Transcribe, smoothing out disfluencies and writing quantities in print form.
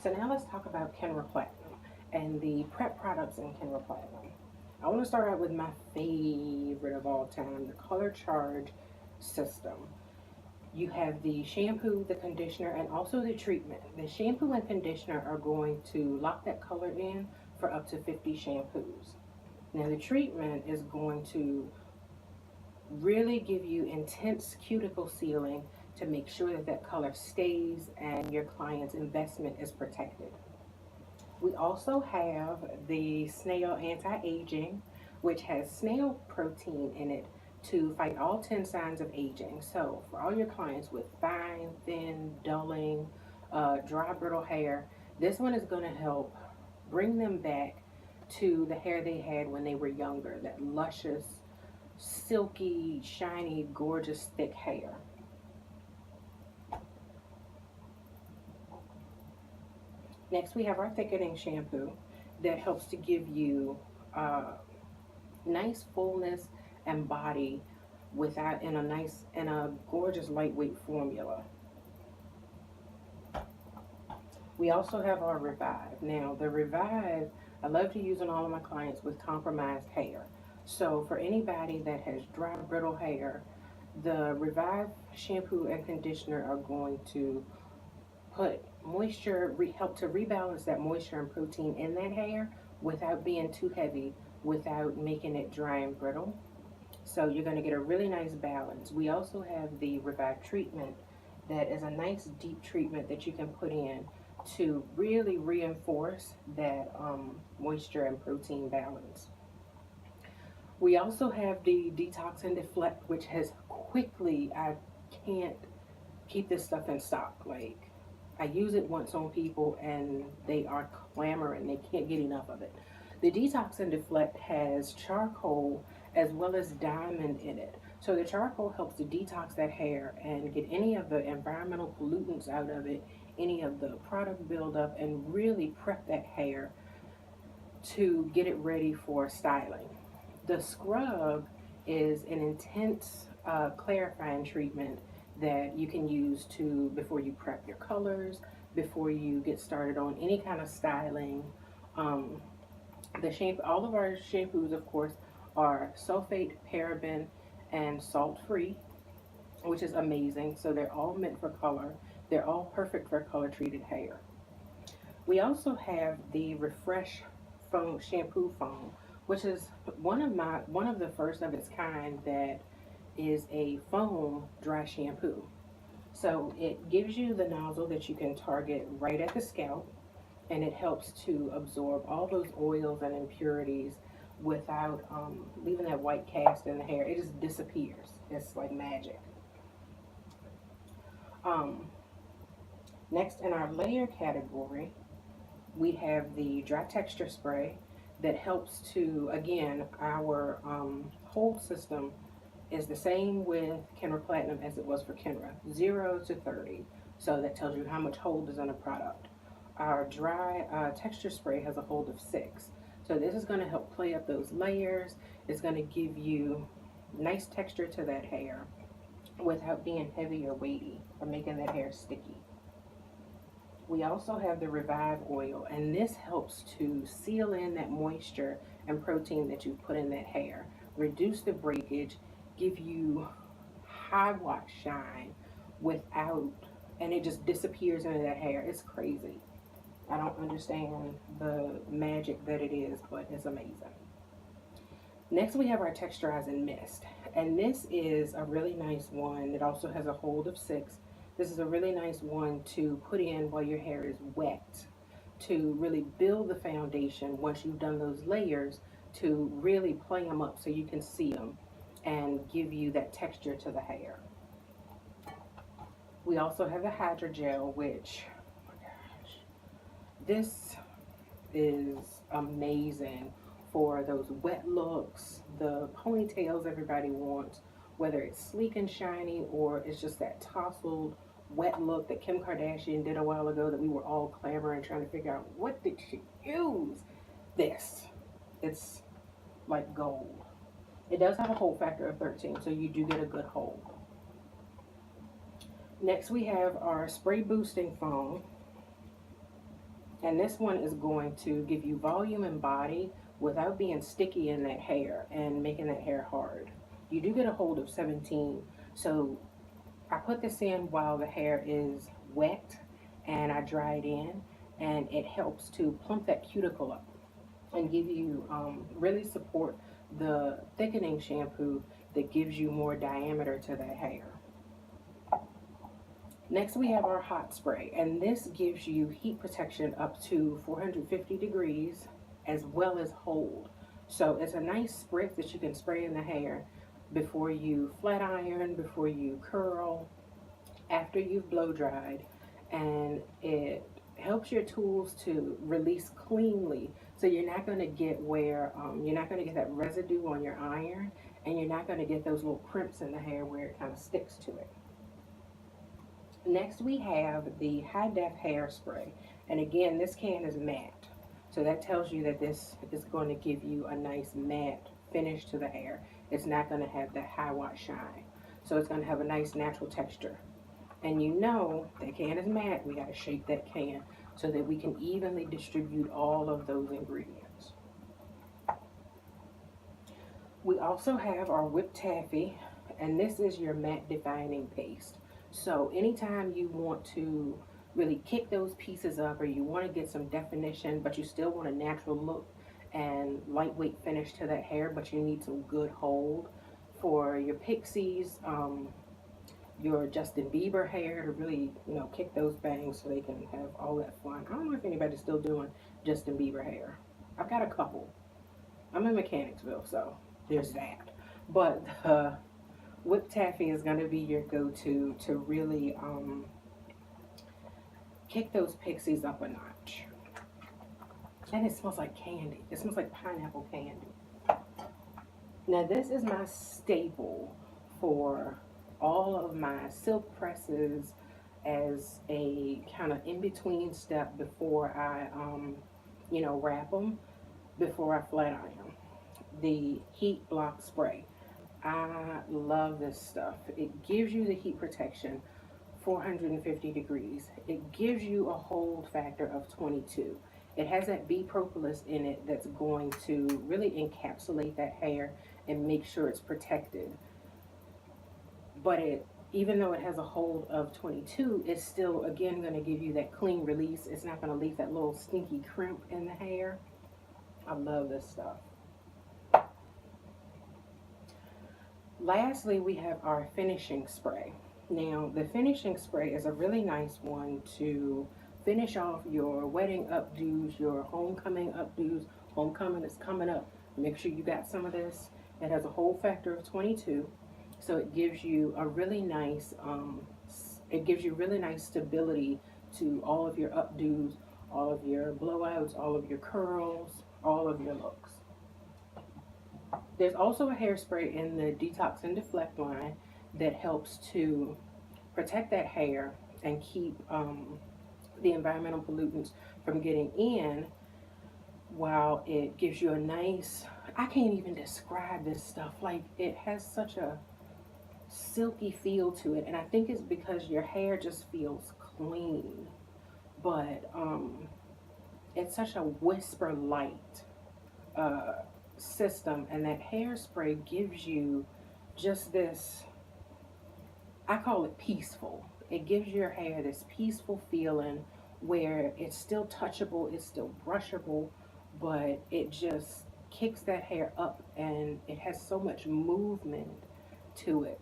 So now let's talk about Kenra Platinum and the prep products in Kenra Platinum. I want to start out with my favorite of all time, the Color Charge system. You have the shampoo, the conditioner, and also the treatment. The shampoo and conditioner are going to lock that color in for up to 50 shampoos. Now the treatment is going to really give you intense cuticle sealing to make sure that that color stays and your client's investment is protected. We also have the snail anti-aging, which has snail protein in it to fight all 10 signs of aging. So for all your clients with fine, thin, dulling, dry, brittle hair, this one is going to help bring them back to the hair they had when they were younger, that luscious, silky, shiny, gorgeous, thick hair. Next, we have our thickening shampoo that helps to give you nice fullness and body without in a gorgeous lightweight formula. We also have our Revive. Now, the Revive, I love to use on all of my clients with compromised hair. So for anybody that has dry, brittle hair, the Revive shampoo and conditioner are going to put moisture, help to rebalance that moisture and protein in that hair without being too heavy, without making it dry and brittle. So you're going to get a really nice balance. We also have the Revive treatment that is a nice deep treatment that you can put in to really reinforce that moisture and protein balance. We also have the Detox and Deflect, which has quickly, I can't keep this stuff in stock. Like, I use it once on people and they are clamoring, they can't get enough of it. The Detox and Deflect has charcoal as well as diamond in it. So the charcoal helps to detox that hair and get any of the environmental pollutants out of it, any of the product buildup, and really prep that hair to get it ready for styling. The scrub is an intense clarifying treatment that you can use to before you prep your colors, before you get started on any kind of styling. The shampoo, all of our shampoos, of course, are sulfate, paraben, and salt-free, which is amazing. So they're all meant for color. They're all perfect for color-treated hair. We also have the Refresh foam shampoo foam, which is one of the first of its kind that is a foam dry shampoo. So it gives you the nozzle that you can target right at the scalp, and it helps to absorb all those oils and impurities without leaving that white cast in the hair. It just disappears. It's like magic. Um, Next, in our layer category, we have the dry texture spray that helps to, again, our hold system is the same with Kenra Platinum as it was for Kenra, 0 to 30. So that tells you how much hold is in a product. Our dry texture spray has a hold of 6. So this is going to help play up those layers. It's going to give you nice texture to that hair without being heavy or weighty or making that hair sticky. We also have the Revive oil, and this helps to seal in that moisture and protein that you put in that hair, reduce the breakage, give you high wash shine without, and it just disappears into that hair. It's crazy. I don't understand the magic that it is, but it's amazing. Next, we have our texturizing mist, and this is a really nice one. It also has a hold of 6. This is a really nice one to put in while your hair is wet to really build the foundation once you've done those layers, to really play them up so you can see them and give you that texture to the hair. We also have the Hydrogel, which, oh my gosh, this is amazing for those wet looks, the ponytails everybody wants, whether it's sleek and shiny or it's just that tousled wet look that Kim Kardashian did a while ago that we were all clamoring trying to figure out what did she use. This, it's like gold. It does have a hold factor of 13, so you do get a good hold. Next, we have our spray boosting foam. And this one is going to give you volume and body without being sticky in that hair and making that hair hard. You do get a hold of 17. So I put this in while the hair is wet and I dry it in, and it helps to plump that cuticle up and give you really support the thickening shampoo that gives you more diameter to that hair. Next we have our hot spray, and this gives you heat protection up to 450 degrees as well as hold. So it's a nice spritz that you can spray in the hair before you flat iron, before you curl, after you've blow dried, and it helps your tools to release cleanly. So you're not going to get where you're not going to get that residue on your iron, and you're not going to get those little crimps in the hair where it kind of sticks to it. Next we have the high def hairspray, and again this can is matte, so that tells you that this is going to give you a nice matte finish to the hair. It's not going to have that high watt shine, so it's going to have a nice natural texture. And you know that can is matte, we got to shake that can so that we can evenly distribute all of those ingredients. We also have our whipped taffy, and this is your matte defining paste. So anytime you want to really kick those pieces up, or you want to get some definition but you still want a natural look and lightweight finish to that hair, but you need some good hold for your pixies, your Justin Bieber hair, to really, kick those bangs so they can have all that fun. I don't know if anybody's still doing Justin Bieber hair. I've got a couple. I'm in Mechanicsville, so there's that. But whipped taffy is going to be your go-to to really kick those pixies up a notch. And it smells like candy. It smells like pineapple candy. Now this is my staple for all of my silk presses as a kind of in-between step before I, wrap them, before I flat iron them. The heat block spray. I love this stuff. It gives you the heat protection, 450 degrees. It gives you a hold factor of 22. It has that B propolis in it that's going to really encapsulate that hair and make sure it's protected. But even though it has a hold of 22, it's still, again, going to give you that clean release. It's not going to leave that little stinky crimp in the hair. I love this stuff. Lastly, we have our finishing spray. Now, the finishing spray is a really nice one to finish off your wedding updos, your homecoming updos. Homecoming is coming up. Make sure you got some of this. It has a hold factor of 22, so it gives you a really nice, stability to all of your updos, all of your blowouts, all of your curls, all of your looks. There's also a hairspray in the Detox and Deflect line that helps to protect that hair and keep the environmental pollutants from getting in, while it gives you a nice, I can't even describe this stuff, like it has such a silky feel to it, and I think it's because your hair just feels clean, but it's such a whisper light system, and that hairspray gives you just this, I call it peaceful. It gives your hair this peaceful feeling where it's still touchable, it's still brushable, but it just kicks that hair up and it has so much movement to it.